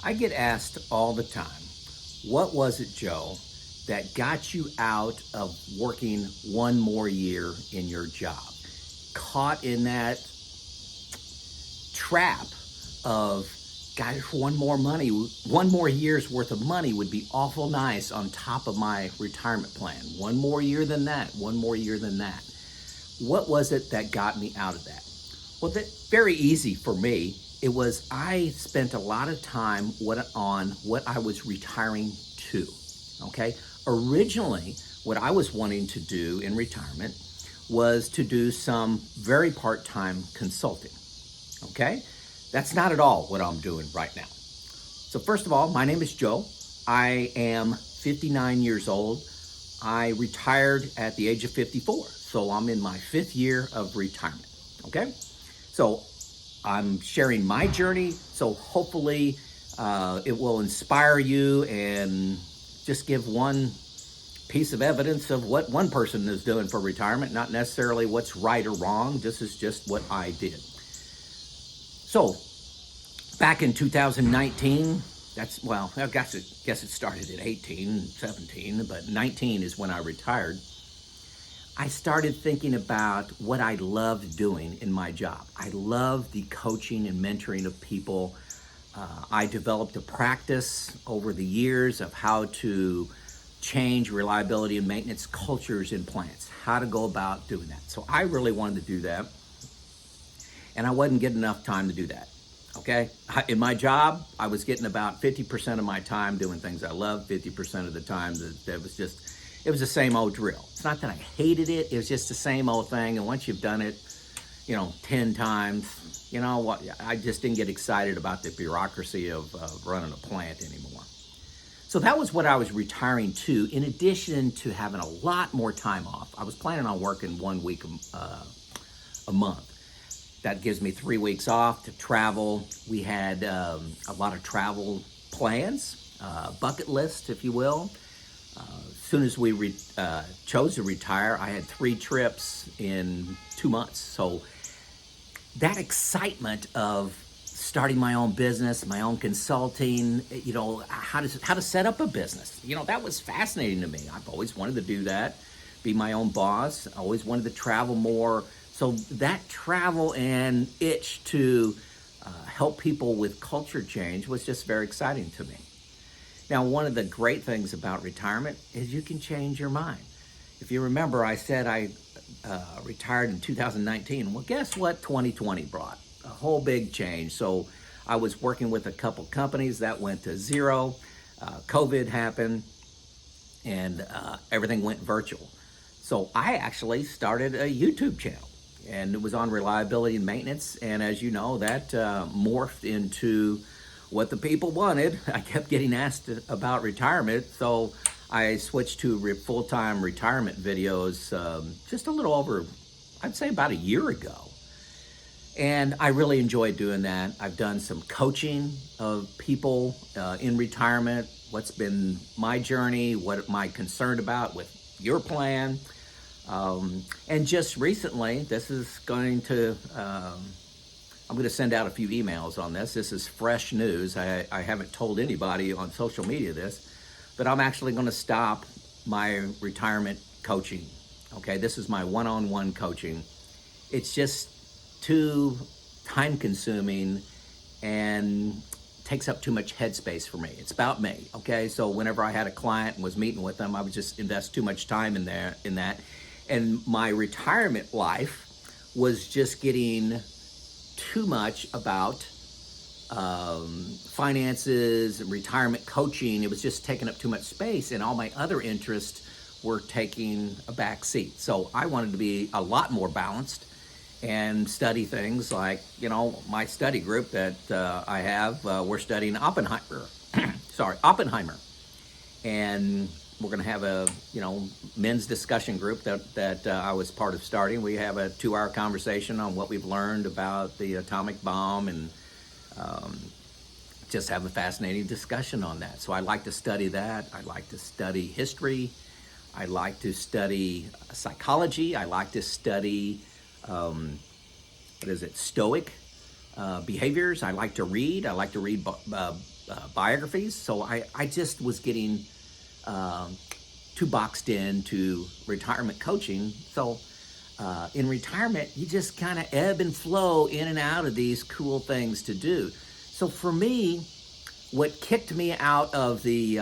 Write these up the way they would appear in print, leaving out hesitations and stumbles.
I get asked all the time, what was it, Joe, that got you out of working one more year in your job? Caught in that trap of, gosh, one more year's worth of money would be awful nice on top of my retirement plan. One more year than that, one more year than that. What was it that got me out of that? Well, that's very easy for me. It was I spent a lot of time on what I was retiring to. Okay, originally, what I was wanting to do in retirement was to do some very part-time consulting. Okay, that's not at all what I'm doing right now. So first of all, my name is Joe. I am 59 years old. I retired at the age of 54, so I'm in my 5th year of retirement. Okay, so I'm sharing my journey, so hopefully it will inspire you and just give one piece of evidence of what one person is doing for retirement, not necessarily what's right or wrong. This is just what I did. So back in 2019, I guess it started at 18, 17, but 19 is when I retired. I started thinking about what I loved doing in my job. I loved the coaching and mentoring of people. I developed a practice over the years of how to change reliability and maintenance cultures in plants, how to go about doing that. So I really wanted to do that, and I wasn't getting enough time to do that. Okay, in my job, I was getting about 50% of my time doing things I loved. 50% of the time that was just, it was the same old drill. It's not that I hated it, it was just the same old thing. And once you've done it, 10 times, you know what, I just didn't get excited about the bureaucracy of running a plant anymore. So that was what I was retiring to, in addition to having a lot more time off. I was planning on working 1 week a month. That gives me 3 weeks off to travel. We had a lot of travel plans, bucket list, if you will. As soon as we chose to retire, I had 3 trips in 2 months. So that excitement of starting my own business, my own consulting, how to set up a business, that was fascinating to me. I've always wanted to do that, be my own boss. I always wanted to travel more. So that travel and itch to help people with culture change was just very exciting to me. Now, one of the great things about retirement is you can change your mind. If you remember, I said I retired in 2019. Well, guess what 2020 brought? A whole big change. So I was working with a couple companies that went to zero. COVID happened, and everything went virtual. So I actually started a YouTube channel, and it was on reliability and maintenance. And as you know, that morphed into what the people wanted. I kept getting asked about retirement, so I switched to full-time retirement videos just a little over, I'd say about a year ago. And I really enjoyed doing that. I've done some coaching of people in retirement, what's been my journey, what am I concerned about with your plan. And just recently, this is going to, I'm going to send out a few emails on this. This is fresh news. I haven't told anybody on social media this, but I'm actually going to stop my retirement coaching. Okay, this is my one-on-one coaching. It's just too time consuming and takes up too much headspace for me. It's about me. Okay, so whenever I had a client and was meeting with them, I would just invest too much time in that. And my retirement life was just getting too much about finances and retirement coaching. It was just taking up too much space, and all my other interests were taking a back seat. So I wanted to be a lot more balanced and study things like, my study group that I have, we're studying Oppenheimer. Oppenheimer. And we're going to have a, men's discussion group that I was part of starting. We have a 2-hour conversation on what we've learned about the atomic bomb, and just have a fascinating discussion on that. So I like to study that. I like to study history. I like to study psychology. I like to study, Stoic behaviors. I like to read. I like to read biographies. So I just was getting too boxed into retirement coaching. So in retirement, you just kind of ebb and flow in and out of these cool things to do. So for me, what kicked me out of the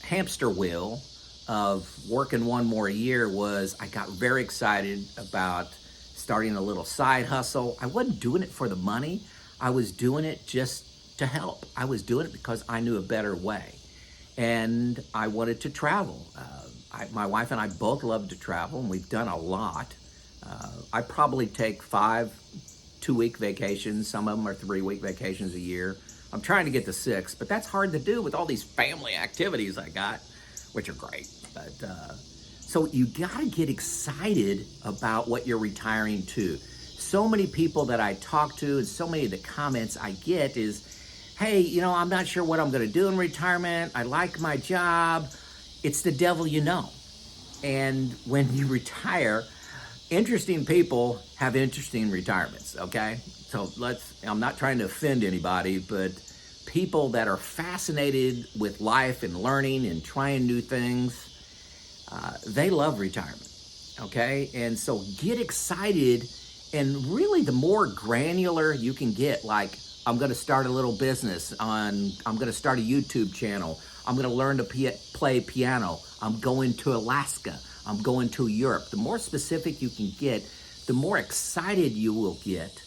hamster wheel of working one more year was I got very excited about starting a little side hustle. I wasn't doing it for the money. I was doing it just to help. I was doing it because I knew a better way. And I wanted to travel. My wife and I both love to travel, and we've done a lot. I probably take 5 2-week vacations. Some of them are 3-week vacations a year. I'm trying to get to 6, but that's hard to do with all these family activities I got, which are great. But so you gotta get excited about what you're retiring to. So many people that I talk to and so many of the comments I get is, hey, you know, I'm not sure what I'm gonna do in retirement. I like my job. It's the devil you know. And when you retire, interesting people have interesting retirements, okay? So I'm not trying to offend anybody, but people that are fascinated with life and learning and trying new things, they love retirement, okay? And so get excited, and really the more granular you can get, like I'm gonna start a little business I'm gonna start a YouTube channel, I'm gonna learn to play piano, I'm going to Alaska, I'm going to Europe. The more specific you can get, the more excited you will get.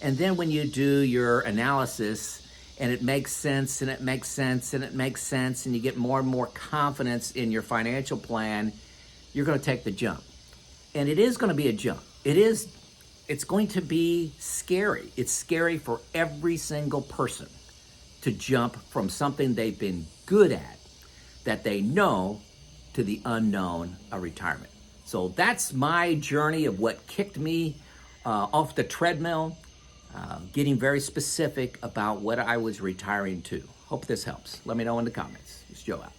And then when you do your analysis and it makes sense and it makes sense and it makes sense and you get more and more confidence in your financial plan, you're gonna take the jump. And it is gonna be a jump. It's going to be scary. It's scary for every single person to jump from something they've been good at, that they know, to the unknown of retirement. So that's my journey of what kicked me off the treadmill, getting very specific about what I was retiring to. Hope this helps. Let me know in the comments. It's Joe out.